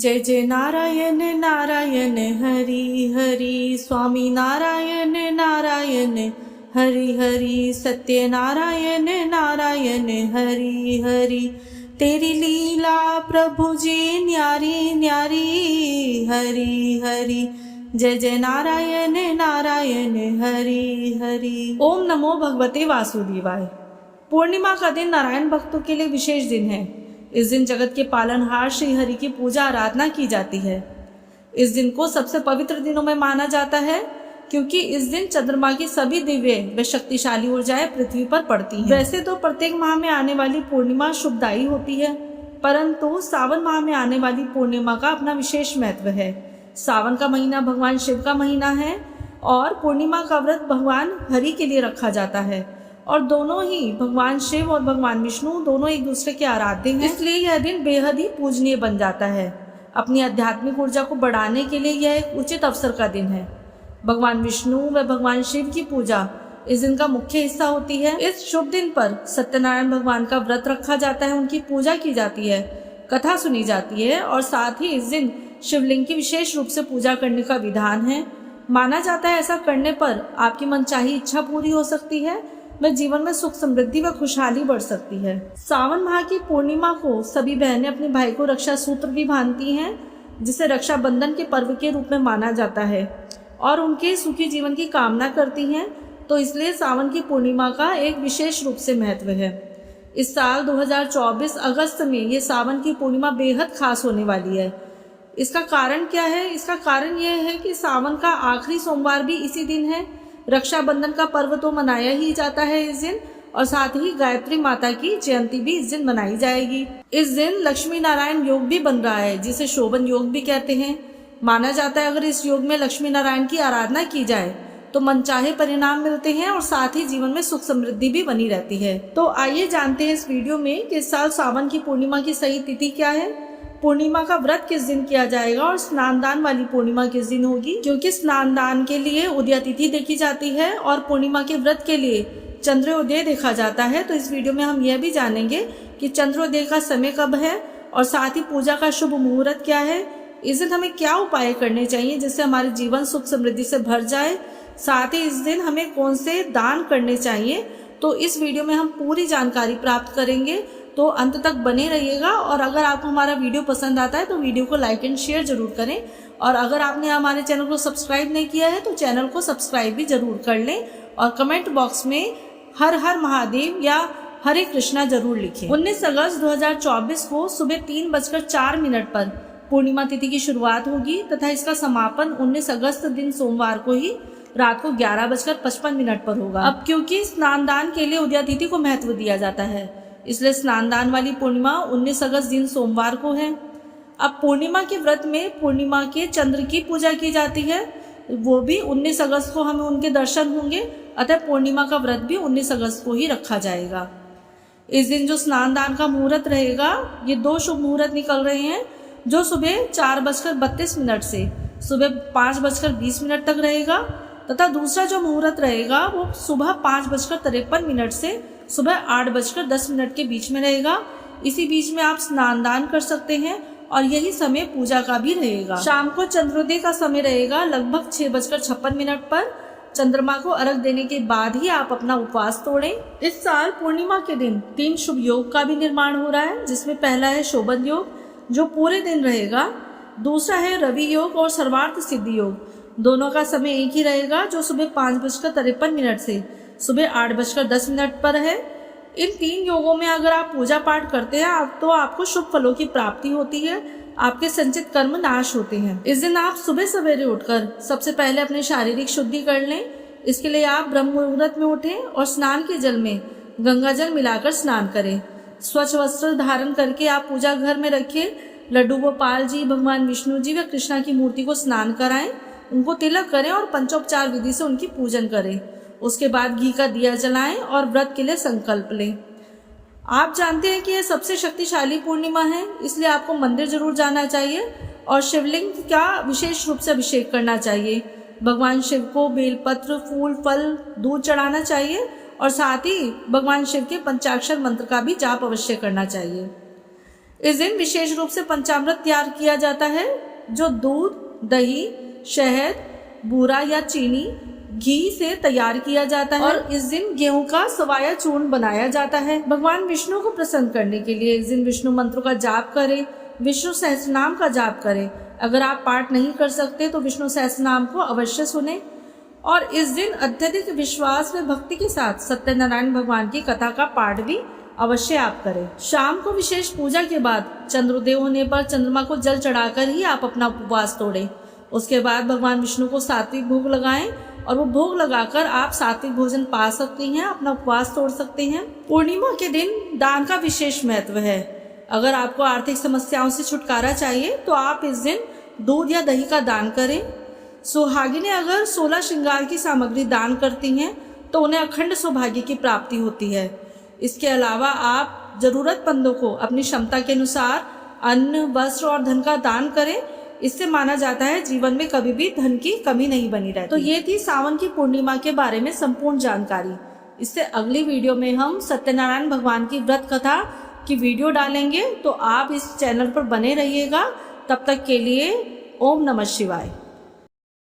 जय जय नारायण नारायण हरि हरि, स्वामी नारायण नारायण हरि हरि, सत्य नारायण नारायण हरि हरि। तेरी लीला प्रभु जी न्यारी न्यारी, हरि हरि। जय जय नारायण नारायण हरि हरि। ओम नमो भगवते वासुदेवाय। पूर्णिमा का दिन नारायण भक्तों के लिए विशेष दिन है। इस दिन जगत के पालनहार श्री हरि की पूजा आराधना की जाती है। इस दिन को सबसे पवित्र दिनों में माना जाता है क्योंकि इस दिन चंद्रमा की सभी दिव्य व शक्तिशाली ऊर्जाएं पृथ्वी पर पड़ती हैं। वैसे तो प्रत्येक माह में आने वाली पूर्णिमा शुभदायी होती है, परंतु सावन माह में आने वाली पूर्णिमा का अपना विशेष महत्व है। सावन का महीना भगवान शिव का महीना है और पूर्णिमा का व्रत भगवान हरि के लिए रखा जाता है और दोनों ही भगवान शिव और भगवान विष्णु दोनों एक दूसरे के आराध्य हैं, इसलिए यह दिन बेहद ही पूजनीय बन जाता है। अपनी आध्यात्मिक ऊर्जा को बढ़ाने के लिए यह एक उचित अवसर का दिन है। भगवान विष्णु व भगवान शिव की पूजा इस दिन का मुख्य हिस्सा होती है। इस शुभ दिन पर सत्यनारायण भगवान का व्रत रखा जाता है, उनकी पूजा की जाती है, कथा सुनी जाती है और साथ ही इस दिन शिवलिंग की विशेष रूप से पूजा करने का विधान है। माना जाता है ऐसा करने पर आपकी मनचाही इच्छा पूरी हो सकती है व जीवन में सुख समृद्धि व खुशहाली बढ़ सकती है। सावन माह की पूर्णिमा को सभी बहनें अपने भाई को रक्षा सूत्र भी बांधती हैं, जिसे रक्षाबंधन के पर्व के रूप में माना जाता है और उनके सुखी जीवन की कामना करती हैं। तो इसलिए सावन की पूर्णिमा का एक विशेष रूप से महत्व है। इस साल 2024 अगस्त में ये सावन की पूर्णिमा बेहद खास होने वाली है। इसका कारण क्या है? इसका कारण यह है कि सावन का आखिरी सोमवार भी इसी दिन है। रक्षाबंधन का पर्व तो मनाया ही जाता है इस दिन और साथ ही गायत्री माता की जयंती भी इस दिन मनाई जाएगी। इस दिन लक्ष्मी नारायण योग भी बन रहा है, जिसे शोभन योग भी कहते हैं। माना जाता है अगर इस योग में लक्ष्मी नारायण की आराधना की जाए तो मनचाहे परिणाम मिलते हैं और साथ ही जीवन में सुख समृद्धि भी बनी रहती है। तो आइए जानते हैं इस वीडियो में कि इस साल सावन की पूर्णिमा की सही तिथि क्या है, पूर्णिमा का व्रत किस दिन किया जाएगा और स्नान दान वाली पूर्णिमा किस दिन होगी। क्योंकि स्नान दान के लिए उदया तिथि देखी जाती है और पूर्णिमा के व्रत के लिए चंद्रोदय देखा जाता है, तो इस वीडियो में हम यह भी जानेंगे कि चंद्रोदय का समय कब है और साथ ही पूजा का शुभ मुहूर्त क्या है। इस दिन हमें क्या उपाय करने चाहिए जिससे हमारे जीवन सुख समृद्धि से भर जाए, साथ ही इस दिन हमें कौन से दान करने चाहिए, तो इस वीडियो में हम पूरी जानकारी प्राप्त करेंगे। तो अंत तक बने रहिएगा और अगर आपको हमारा वीडियो पसंद आता है तो वीडियो को लाइक एंड शेयर जरूर करें और अगर आपने हमारे चैनल को सब्सक्राइब नहीं किया है तो चैनल को सब्सक्राइब भी जरूर कर लें और कमेंट बॉक्स में हर हर महादेव या हरे कृष्णा जरूर लिखें। 19 अगस्त 2024 को सुबह 3:04 पर पूर्णिमा तिथि की शुरुआत होगी तथा इसका समापन 19 अगस्त दिन सोमवार को ही रात को 11:55 पर होगा। अब क्योंकि स्नान दान के लिए उदया तिथि को महत्व दिया जाता है, इसलिए स्नान दान वाली पूर्णिमा 19 अगस्त दिन सोमवार को है। अब पूर्णिमा के व्रत में पूर्णिमा के चंद्र की पूजा की जाती है, वो भी 19 अगस्त को हमें उनके दर्शन होंगे, अतः पूर्णिमा का व्रत भी 19 अगस्त को ही रखा जाएगा। इस दिन जो स्नान दान का मुहूर्त रहेगा, ये 2 शुभ मुहूर्त निकल रहे हैं, जो सुबह 4:32 से सुबह 5:20 तक रहेगा तथा दूसरा जो मुहूर्त रहेगा वो सुबह 5:53 से सुबह 8:10 के बीच में रहेगा। इसी बीच में आप स्नान दान कर सकते हैं और यही समय पूजा का भी रहेगा। शाम को चंद्रोदय का समय रहेगा लगभग 6:56 पर। चंद्रमा को अर्घ देने के बाद ही आप अपना उपवास तोड़ें। इस साल पूर्णिमा के दिन 3 शुभ योग का भी निर्माण हो रहा है, जिसमें पहला है शोभन योग जो पूरे दिन रहेगा, दूसरा है रवि योग और सर्वार्थ सिद्धि योग। दोनों का समय एक ही रहेगा जो सुबह 5:53 से सुबह 8:10 पर है। इन 3 योगों में अगर आप पूजा पाठ करते हैं तो आपको शुभ फलों की प्राप्ति होती है, आपके संचित कर्म नाश होते हैं। इस दिन आप सुबह सवेरे उठकर सबसे पहले अपनी शारीरिक शुद्धि कर लें। इसके लिए आप ब्रह्म मुहूर्त में उठें और स्नान के जल में गंगा जल मिलाकर स्नान करें। स्वच्छ वस्त्र धारण करके आप पूजा घर में रखें। लड्डू गोपाल जी, भगवान विष्णु जी व कृष्णा की मूर्ति को स्नान कराएं, उनको तिलक करें और पंचोपचार विधि से उनकी पूजन करें। उसके बाद घी का दिया जलाएं और व्रत के लिए संकल्प लें। आप जानते हैं कि यह सबसे शक्तिशाली पूर्णिमा है, इसलिए आपको मंदिर जरूर जाना चाहिए और शिवलिंग का विशेष रूप से अभिषेक करना चाहिए। भगवान शिव को बेलपत्र, फूल, फल, दूध चढ़ाना चाहिए और साथ ही भगवान शिव के पंचाक्षर मंत्र का भी जाप अवश्य करना चाहिए। इस दिन विशेष रूप से पंचामृत तैयार किया जाता है, जो दूध, दही, शहद, बूरा या चीनी, घी से तैयार किया जाता है। और इस दिन गेहूं का सवाया चूर्ण बनाया जाता है। भगवान विष्णु को प्रसन्न करने के लिए इस दिन विष्णु मंत्रों का जाप करें, विष्णु सहस्त्रनाम का जाप करें। अगर आप पाठ नहीं कर सकते तो विष्णु सहस्त्रनाम को अवश्य सुने। और इस दिन अत्यधिक विश्वास व भक्ति के साथ सत्यनारायण भगवान की कथा का पाठ भी अवश्य आप करें। शाम को विशेष पूजा के बाद चंद्रोदय होने पर चंद्रमा को जल चढ़ाकर ही आप अपना उपवास तोड़ें। उसके बाद भगवान विष्णु को सात्विक भोग लगाएं और वो भोग लगाकर आप सात्विक भोजन पा सकती हैं, अपना उपवास तोड़ सकते हैं। पूर्णिमा के दिन दान का विशेष महत्व है। अगर आपको आर्थिक समस्याओं से छुटकारा चाहिए तो आप इस दिन दूध या दही का दान करें। सुहागिनें अगर 16 श्रृंगार की सामग्री दान करती हैं तो उन्हें अखंड सौभाग्य की प्राप्ति होती है। इसके अलावा आप जरूरतमंदों को अपनी क्षमता के अनुसार अन्न, वस्त्र और धन का दान करें। इससे माना जाता है जीवन में कभी भी धन की कमी नहीं बनी रहती। तो ये थी सावन की पूर्णिमा के बारे में संपूर्ण जानकारी। इससे अगली वीडियो में हम सत्यनारायण भगवान की व्रत कथा की वीडियो डालेंगे, तो आप इस चैनल पर बने रहिएगा। तब तक के लिए ओम नमः शिवाय।